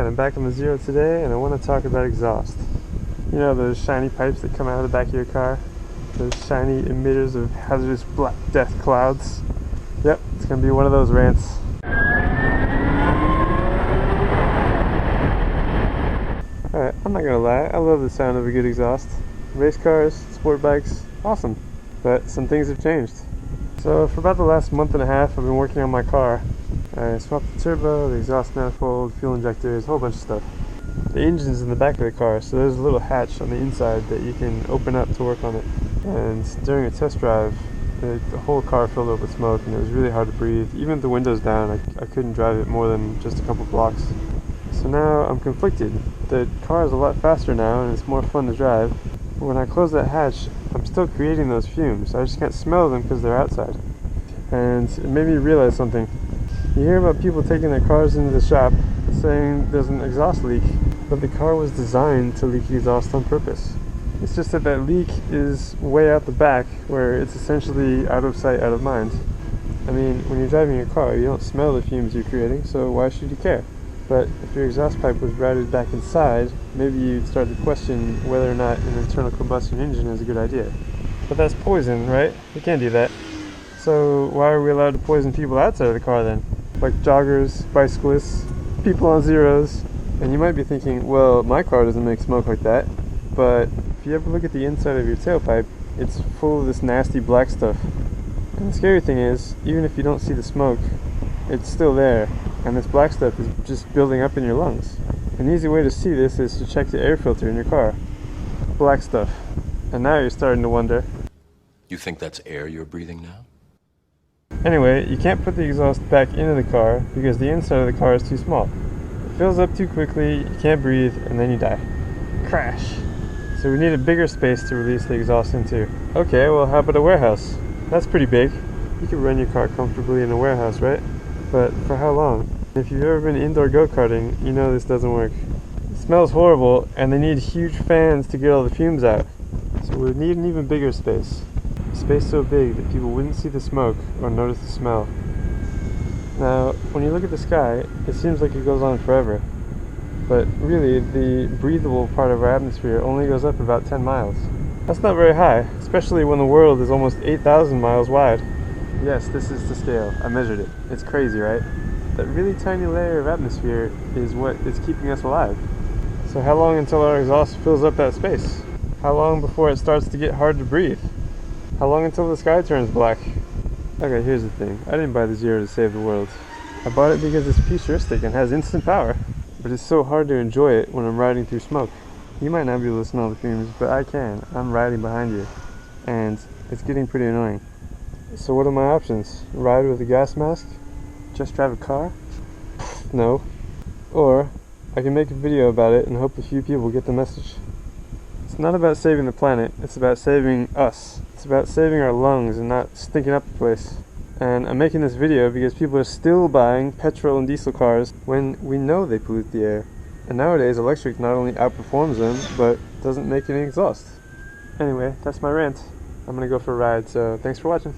I'm back on the Zero today, and I want to talk about exhaust. You know those shiny pipes that come out of the back of your car? Those shiny emitters of hazardous black death clouds? Yep, it's going to be one of those rants. Alright, I'm not going to lie, I love the sound of a good exhaust. Race cars, sport bikes, awesome. But some things have changed. So for about the last month and a half, I've been working on my car. I swapped the turbo, the exhaust manifold, fuel injectors, a whole bunch of stuff. The engine's in the back of the car, so there's a little hatch on the inside that you can open up to work on it. And during a test drive, the whole car filled up with smoke and it was really hard to breathe. Even with the windows down, I couldn't drive it more than just a couple blocks. So now I'm conflicted. The car is a lot faster now and it's more fun to drive. But when I close that hatch, I'm still creating those fumes. I just can't smell them because they're outside. And it made me realize something. You hear about people taking their cars into the shop saying there's an exhaust leak, but the car was designed to leak exhaust on purpose. It's just that that leak is way out the back where it's essentially out of sight, out of mind. I mean, when you're driving your car, you don't smell the fumes you're creating, so why should you care? But if your exhaust pipe was routed back inside, maybe you'd start to question whether or not an internal combustion engine is a good idea. But that's poison, right? You can't do that. So why are we allowed to poison people outside of the car then? Like joggers, bicyclists, people on zeros. And you might be thinking, well, my car doesn't make smoke like that. But if you ever look at the inside of your tailpipe, it's full of this nasty black stuff. And the scary thing is, even if you don't see the smoke, it's still there. And this black stuff is just building up in your lungs. An easy way to see this is to check the air filter in your car. Black stuff. And now you're starting to wonder. You think that's air you're breathing now? Anyway, you can't put the exhaust back into the car because the inside of the car is too small. It fills up too quickly, you can't breathe, and then you die. Crash! So we need a bigger space to release the exhaust into. Okay, well how about a warehouse? That's pretty big. You can run your car comfortably in a warehouse, right? But for how long? If you've ever been indoor go-karting, you know this doesn't work. It smells horrible, and they need huge fans to get all the fumes out. So we need an even bigger space. A space so big that people wouldn't see the smoke or notice the smell. Now, when you look at the sky, it seems like it goes on forever. But really, the breathable part of our atmosphere only goes up about 10 miles. That's not very high, especially when the world is almost 8,000 miles wide. Yes, this is the scale. I measured it. It's crazy, right? That really tiny layer of atmosphere is what is keeping us alive. So how long until our exhaust fills up that space? How long before it starts to get hard to breathe? How long until the sky turns black? Okay, here's the thing. I didn't buy the Zero to save the world. I bought it because it's futuristic and has instant power. But it's so hard to enjoy it when I'm riding through smoke. You might not be able to smell the fumes, but I can. I'm riding behind you. And it's getting pretty annoying. So what are my options? Ride with a gas mask? Just drive a car? No. Or I can make a video about it and hope a few people get the message. It's not about saving the planet, it's about saving us. It's about saving our lungs and not stinking up the place. And I'm making this video because people are still buying petrol and diesel cars when we know they pollute the air. And nowadays electric not only outperforms them, but doesn't make any exhaust. Anyway, that's my rant. I'm gonna go for a ride, so thanks for watching.